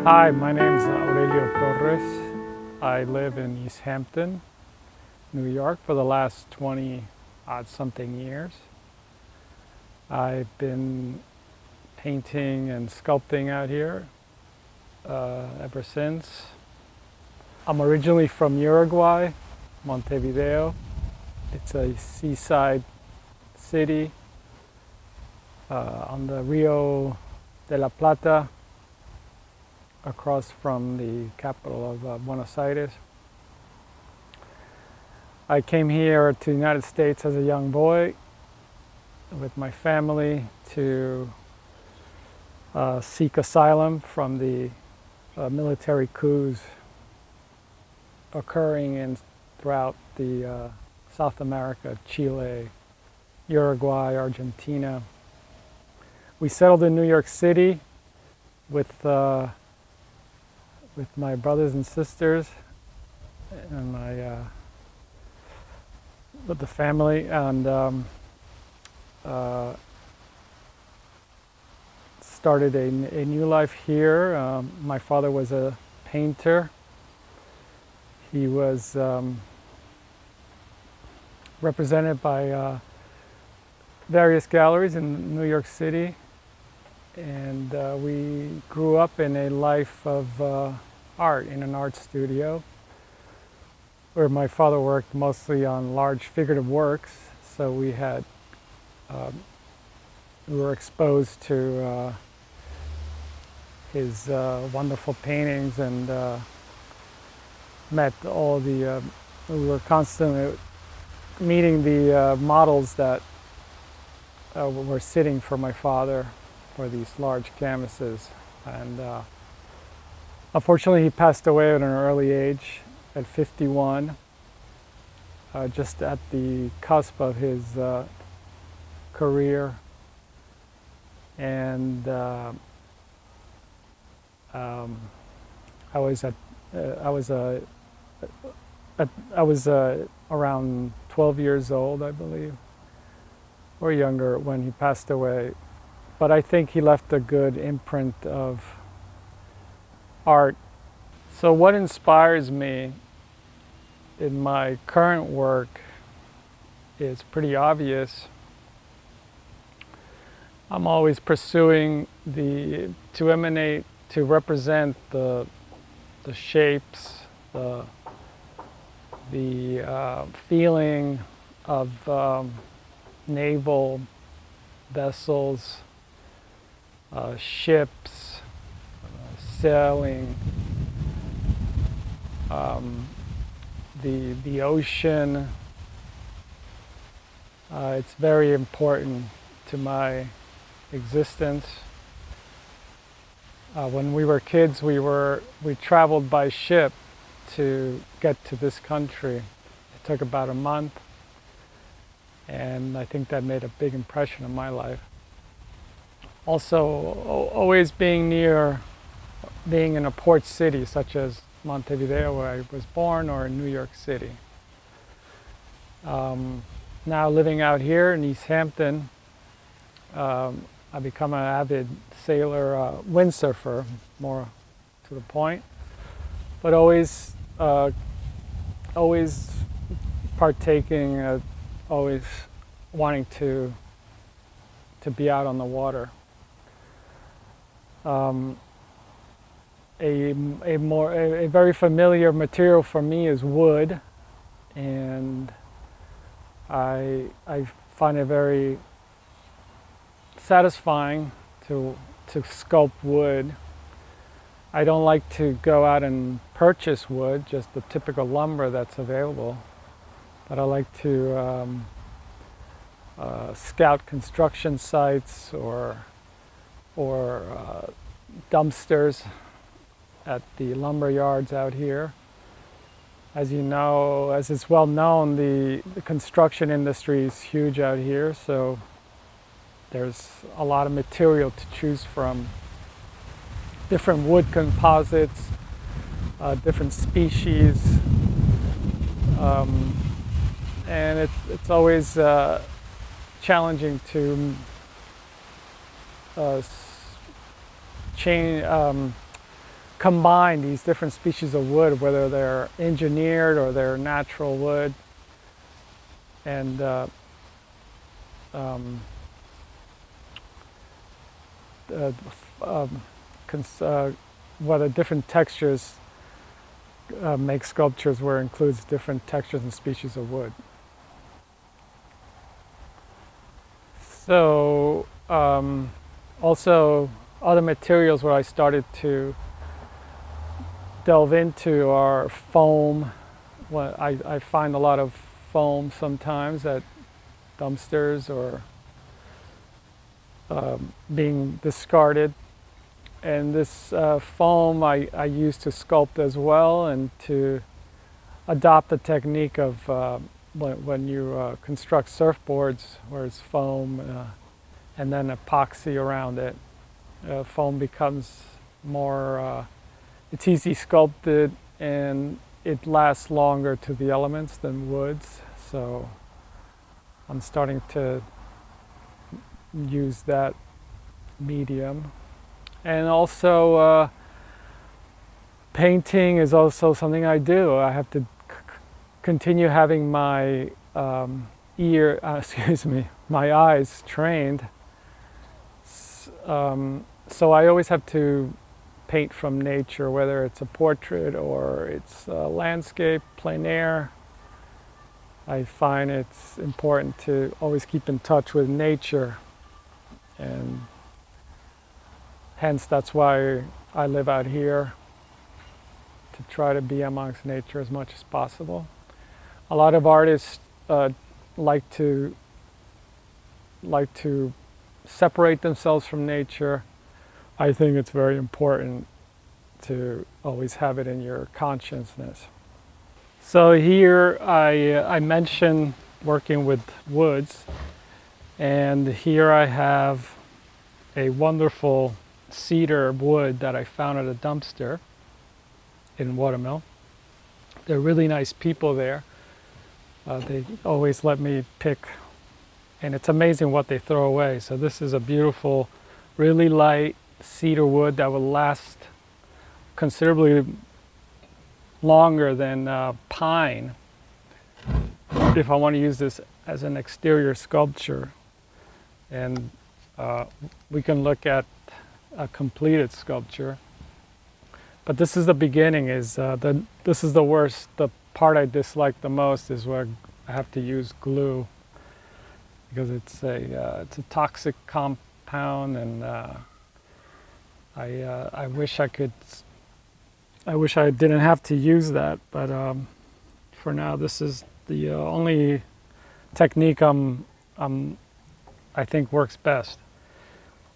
Hi, my name is Aurelio Torres. I live in East Hampton, New York for the last 20-odd-something years. I've been painting and sculpting out here ever since. I'm originally from Uruguay, Montevideo. It's a seaside city on the Rio de la Plata, across from the capital of Buenos Aires. I came here to the United States as a young boy with my family to seek asylum from the military coups occurring throughout the South America, Chile, Uruguay, Argentina. We settled in New York City with my brothers and sisters and with the family, and started a new life here. My father was a painter. He was represented by various galleries in New York City, and we grew up in a life of art in an art studio, where my father worked mostly on large figurative works. So we were exposed to his wonderful paintings, and met all the. We were constantly meeting the models that were sitting for my father for these large canvases, and unfortunately he passed away at an early age, at 51, just at the cusp of his career. And I was around 12 years old, I believe, or younger, when he passed away. But I think he left a good imprint of art. So what inspires me in my current work is pretty obvious. I'm always pursuing to represent the shapes, the feeling of naval vessels, ships, sailing, the ocean. It's very important to my existence. When we were kids, we traveled by ship to get to this country. It took about a month, and I think that made a big impression on my life. Also, always being in a port city such as Montevideo, where I was born, or in New York City. Now living out here in East Hampton, I become an avid sailor, windsurfer, more to the point, but always partaking, always wanting to be out on the water. A very familiar material for me is wood, and I find it very satisfying to sculpt wood. I don't like to go out and purchase wood, just the typical lumber that's available, but I like to scout construction sites or dumpsters at the lumber yards out here. As you know, as it's well known, the construction industry is huge out here, so there's a lot of material to choose from. Different wood composites, different species, and it's always challenging to combine these different species of wood, whether they're engineered or they're natural wood, and um, whether different textures make sculptures where it includes different textures and species of wood. So also other materials where I started to delve into are foam. Well, I find a lot of foam sometimes at dumpsters or being discarded. And this foam I use to sculpt as well, and to adopt the technique of when you construct surfboards where it's foam and then epoxy around it. Foam becomes more, it's easy sculpted and it lasts longer to the elements than woods. So I'm starting to use that medium. And also painting is also something I do. I have to continue having my my eyes trained. So I always have to paint from nature, whether it's a portrait or it's a landscape, plein air. I find it's important to always keep in touch with nature, and hence that's why I live out here, to try to be amongst nature as much as possible. A lot of artists like to separate themselves from nature. I think it's very important to always have it in your consciousness. So here I mentioned working with woods, and here I have a wonderful cedar wood that I found at a dumpster in Watermill. They're really nice people there. They always let me pick, and it's amazing what they throw away. So this is a beautiful, really light cedar wood that will last considerably longer than pine if I want to use this as an exterior sculpture. And we can look at a completed sculpture. But this is the beginning. This is the part I dislike the most, is where I have to use glue, because it's a toxic compound, and I wish I didn't have to use that. But for now, this is the only technique I think works best.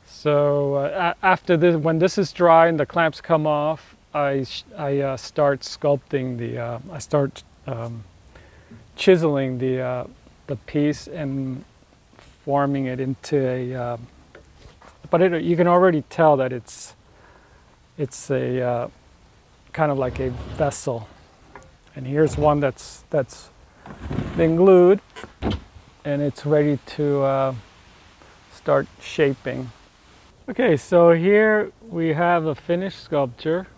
So after this, when this is dry and the clamps come off, I start sculpting I start chiseling the piece and forming it into a. But you can already tell that it's a kind of like a vessel. And here's one that's been glued, and it's ready to start shaping. Okay, so here we have a finished sculpture.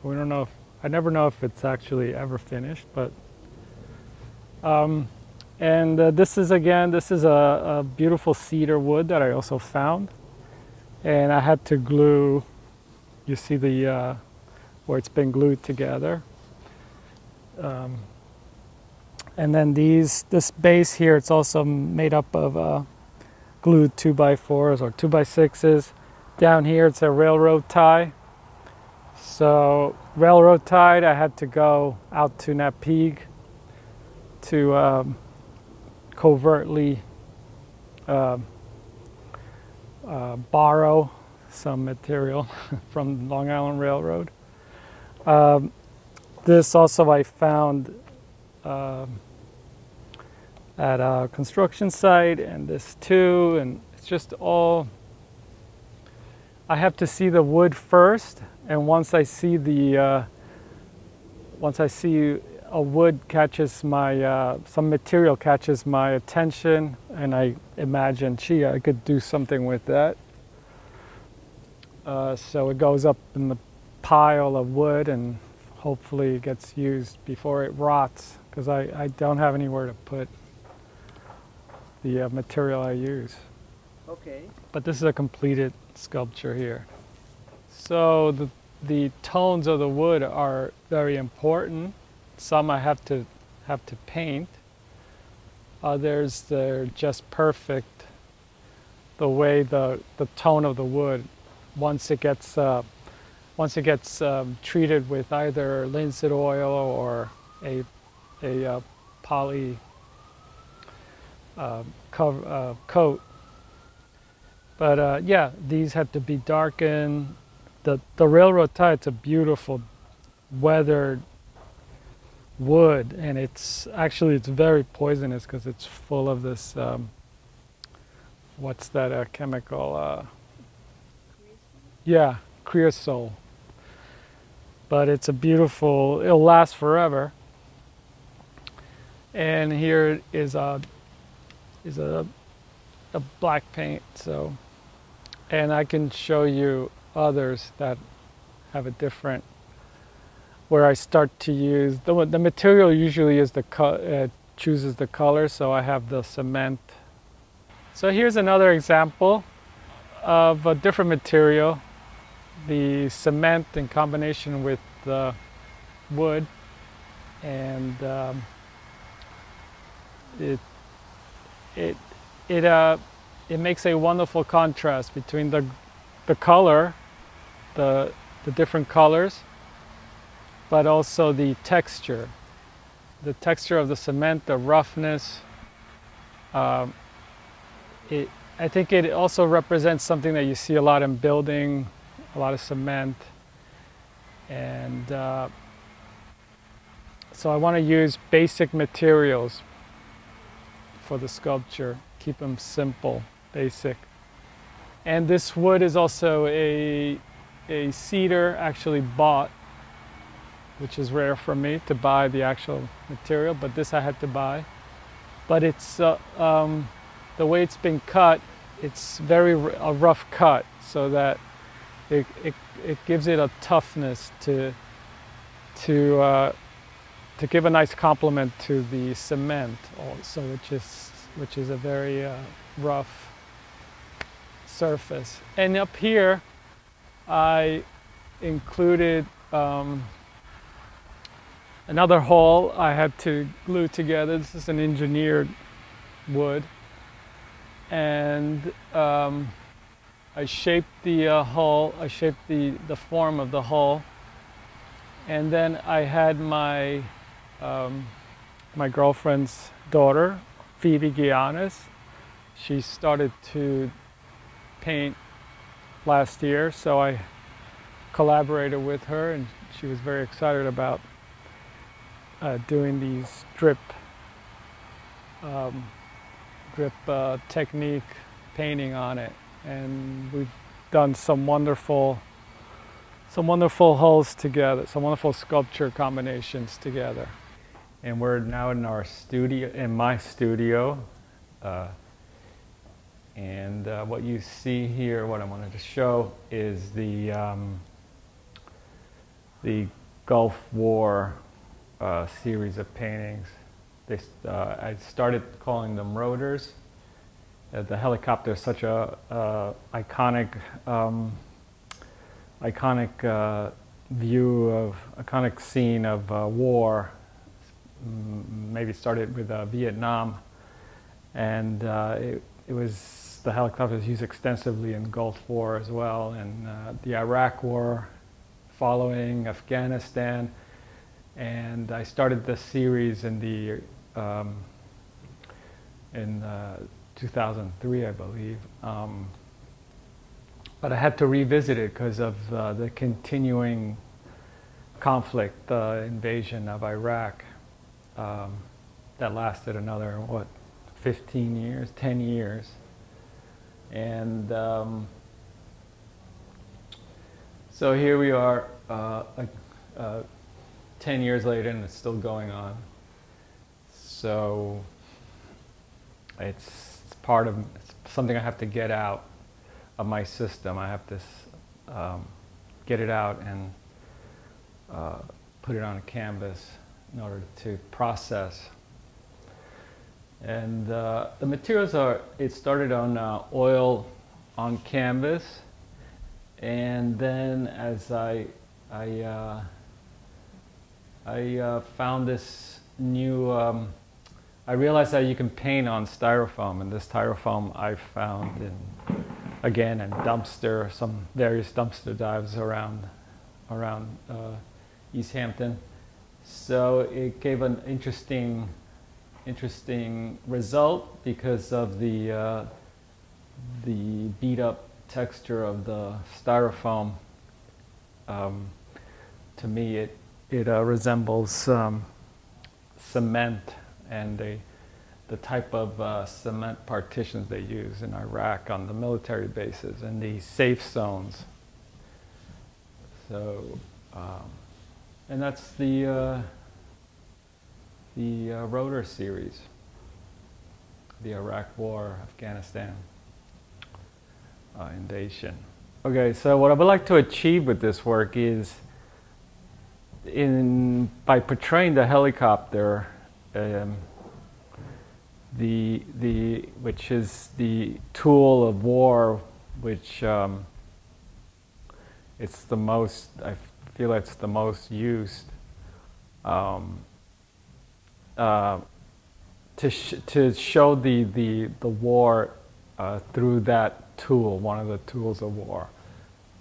We don't know I never know if it's actually ever finished, but this is a beautiful cedar wood that I also found, and I had to glue. You see the where it's been glued together, and then this base here, it's also made up of glued 2x4s or 2x6s. Down here it's a railroad tie. So railroad tied, I had to go out to Napeague to covertly borrow some material from Long Island Railroad. This also I found at a construction site, and this too, and it's just all, I have to see the wood first, and once I see a wood catches my, some material catches my attention, and I imagine, gee, I could do something with that. So it goes up in the pile of wood and hopefully it gets used before it rots, because I don't have anywhere to put the material I use. Okay. But this is a completed sculpture here. So the tones of the wood are very important. Some I have to paint. Others, they're just perfect. The way the tone of the wood, once it gets treated with either linseed oil or a poly coat. But yeah, these have to be darkened. The railroad tie, it's a beautiful weathered wood, and it's very poisonous because it's full of this what's that chemical? Yeah, creosote. But it's a beautiful, it'll last forever. And here is a black paint. So, and I can show you others that have a different, where I start to use the material usually is chooses the color. So I have the cement. So here's another example of a different material, the cement in combination with the wood, and it makes a wonderful contrast between the color, the different colors, but also the texture of the cement, the roughness. I think it also represents something that you see a lot in building, a lot of cement. And so I want to use basic materials for the sculpture, keep them simple, basic. And this wood is also a cedar, actually bought, which is rare for me to buy the actual material, but this I had to buy. But it's the way it's been cut, it's a rough cut, so that it gives it a toughness to give a nice complement to the cement also, which is a very rough surface. And up here I included another hull I had to glue together. This is an engineered wood, and I shaped the hull, I shaped the form of the hull, and then I had my my girlfriend's daughter, Phoebe Guianes. She started to paint last year, so I collaborated with her, and she was very excited about doing these drip technique painting on it. And we've done some wonderful hulls together, some wonderful sculpture combinations together. And we're now in our studio, in my studio. And what you see here, what I wanted to show, is the Gulf War series of paintings. I started calling them rotors. The helicopter is such a iconic iconic scene of war. Maybe started with Vietnam, and the helicopter was used extensively in Gulf War as well, and the Iraq War following, Afghanistan. And I started this series in 2003, I believe. But I had to revisit it because of the continuing conflict, the invasion of Iraq, that lasted another, 15 years, 10 years. And so here we are, 10 years later, and it's still going on. So it's something I have to get out of my system. I have to get it out put it on a canvas in order to process. And the materials are, it started on oil on canvas, and then as I found this new, I realized that you can paint on styrofoam, and this styrofoam I found in, again, in some various dumpster dives around East Hampton. So it gave an interesting result because of the beat up texture of the styrofoam. To me, it resembles cement and the type of cement partitions they use in Iraq on the military bases and the safe zones. So, and that's the rotor series, the Iraq War, Afghanistan invasion. Okay, so what I would like to achieve with this work is, by portraying the helicopter, which is the tool of war, which it's the most, I feel it's the most used to show the war through that tool, one of the tools of war,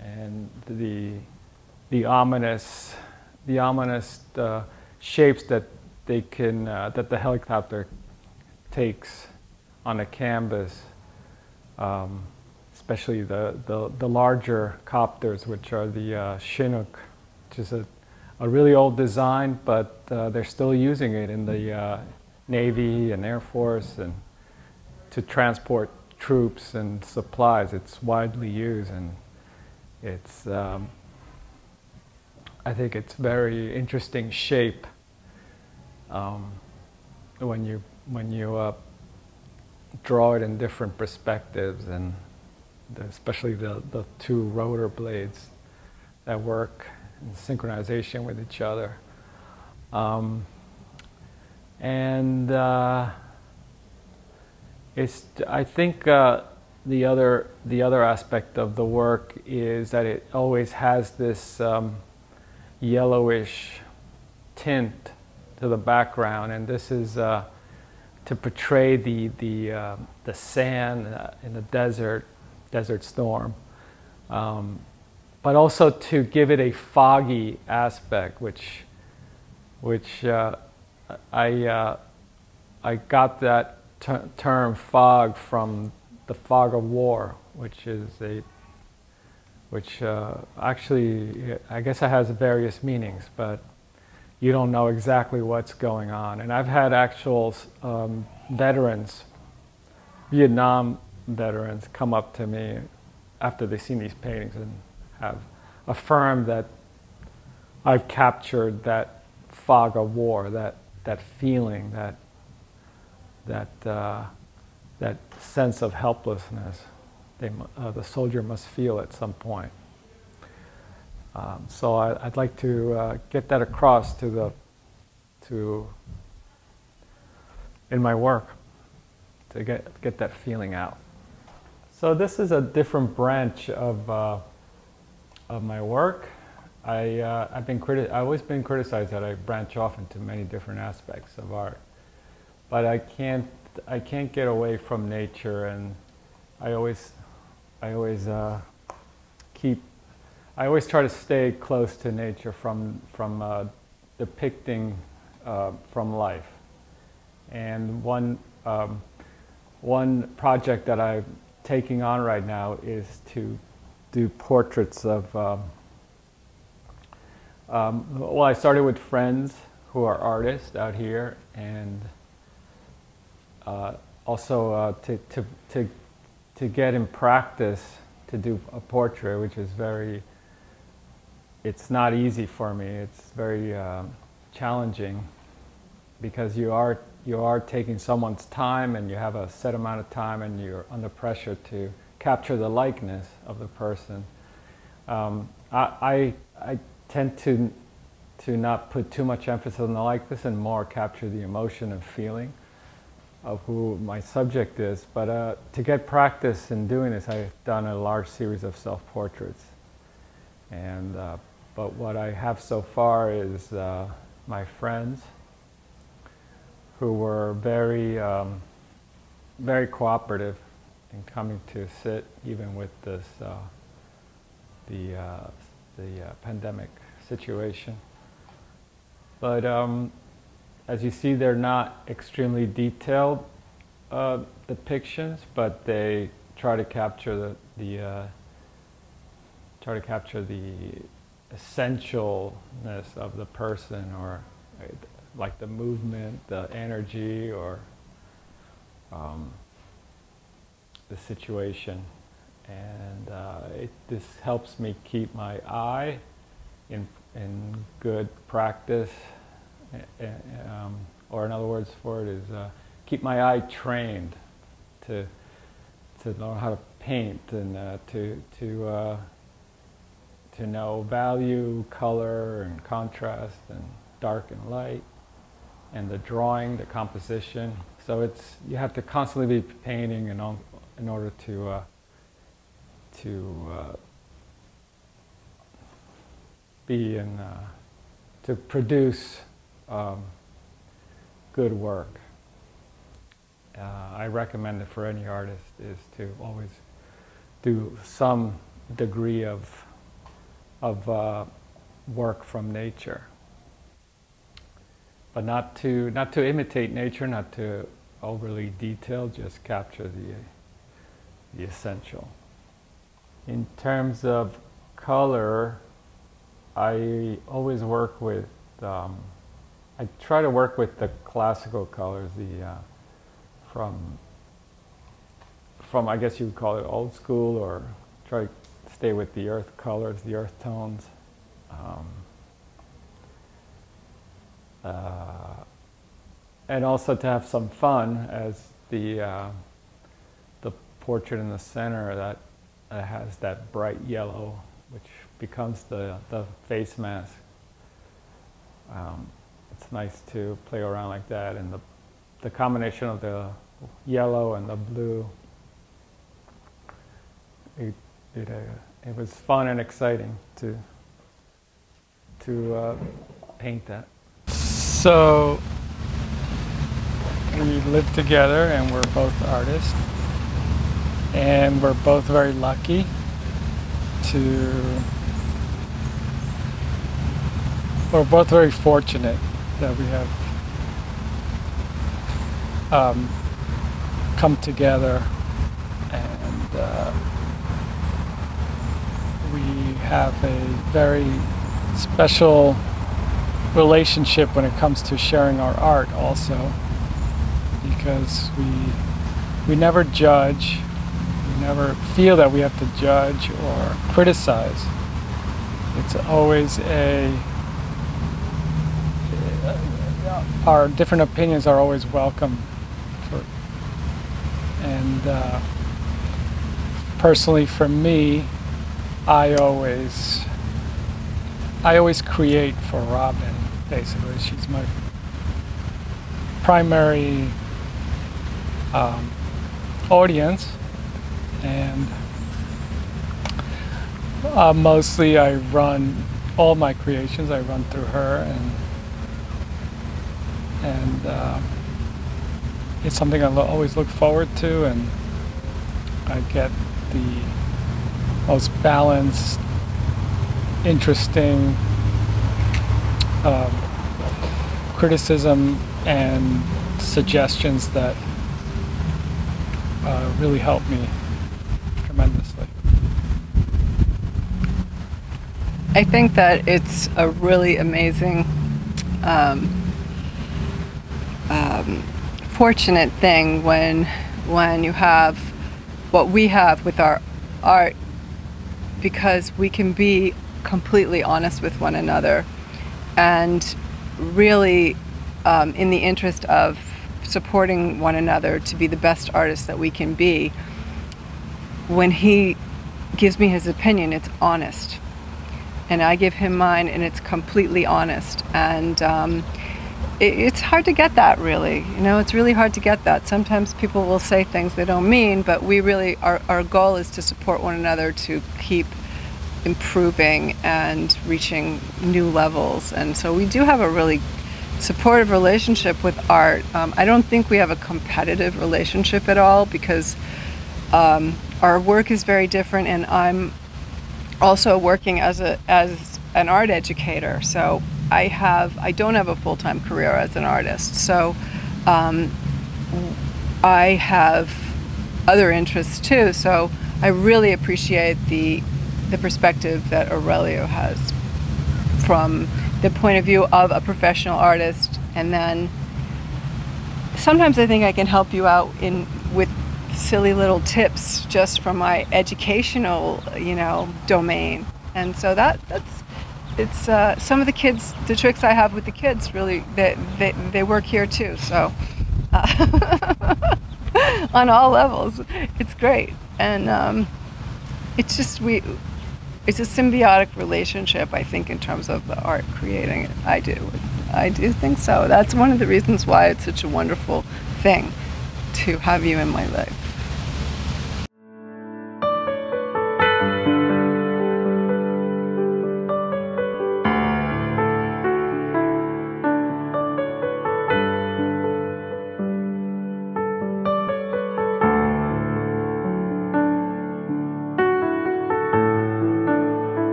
and the ominous shapes that they can that the helicopter takes on a canvas, especially the larger copters, which are the Chinook, which is a really old design, but they're still using it in the Navy and Air Force and to transport troops and supplies. It's widely used, and it's I think it's very interesting shape when you draw it in different perspectives, and especially the two rotor blades that work in synchronization with each other. I think the other aspect of the work is that it always has this yellowish tint to the background, and this is to portray the sand in the desert storm, but also to give it a foggy aspect, which I got that term fog from the fog of war, which actually, I guess it has various meanings, but you don't know exactly what's going on. And I've had actual veterans, Vietnam veterans, come up to me after they've seen these paintings and have affirmed that I've captured that fog of war, that feeling, that sense of helplessness the soldier must feel at some point. So I'd like to get that across in my work, to get that feeling out. So this is a different branch of my work. I've always been criticized that I branch off into many different aspects of art, but I can't get away from nature, and I always try to stay close to nature from depicting from life. And one project that I'm taking on right now is to do portraits of. Well, I started with friends who are artists out here, and also to get in practice to do a portrait, which is it's not easy for me. It's very challenging, because you are taking someone's time, and you have a set amount of time, and you're under pressure to capture the likeness of the person. I tend to to not put too much emphasis on the likeness and more capture the emotion and feeling of who my subject is. But to get practice in doing this, I've done a large series of self-portraits. And but what I have so far is my friends who were very, very cooperative in coming to sit, even with this the pandemic situation. But as you see, they're not extremely detailed depictions, but they try to capture the essentialness of the person, or like the movement, the energy, or the situation. And this helps me keep my eye in good practice, or another words for it is keep my eye trained to know how to paint, and to know value, color, and contrast, and dark and light, and the drawing, the composition. So you have to constantly be painting in order to be in to produce good work. I recommend it for any artist is to always do some degree of work from nature, but not to imitate nature, not to overly detail, just capture the essential. In terms of color, I always work with, I try to work with the classical colors, from I guess you would call it old school, or try to stay with the earth colors, the earth tones. And also to have some fun, as the portrait in the center that has that bright yellow, which becomes the face mask. It's nice to play around like that, and the combination of the yellow and the blue. It was fun and exciting to paint that. So we live together, and we're both artists, and we're both very lucky we're both very fortunate that we have come together, and we have a very special relationship when it comes to sharing our art also, because we never judge, we never feel that we have to judge or criticize. It's always our different opinions are always welcome. And personally for me, I always create for Robin, basically. She's my primary audience, and mostly I run all my creations, I run through her, and it's something I always look forward to, and I get the most balanced, interesting criticism and suggestions that really help me tremendously. I think that it's a really amazing, fortunate thing when you have what we have with our art, because we can be completely honest with one another, and really in the interest of supporting one another to be the best artists that we can be. When he gives me his opinion, it's honest. and I give him mine, and it's completely honest. And it's hard to get that, really. You know, it's really hard to get that. Sometimes people will say things they don't mean, but we really, our goal is to support one another to keep improving and reaching new levels. And so we do have a really supportive relationship with art. I don't think we have a competitive relationship at all, because our work is very different, and I'm also working as an art educator. So I don't have a full-time career as an artist. So I have other interests too. So I really appreciate the perspective that Aurelio has from the point of view of a professional artist. And then sometimes I think I can help you out with silly little tips just from my educational, domain. And so it's some of the tricks I have with the kids, really, they work here too. So on all levels, it's great. And it's just it's a symbiotic relationship, I think, in terms of the art creating it. I do think so. That's one of the reasons why it's such a wonderful thing to have you in my life.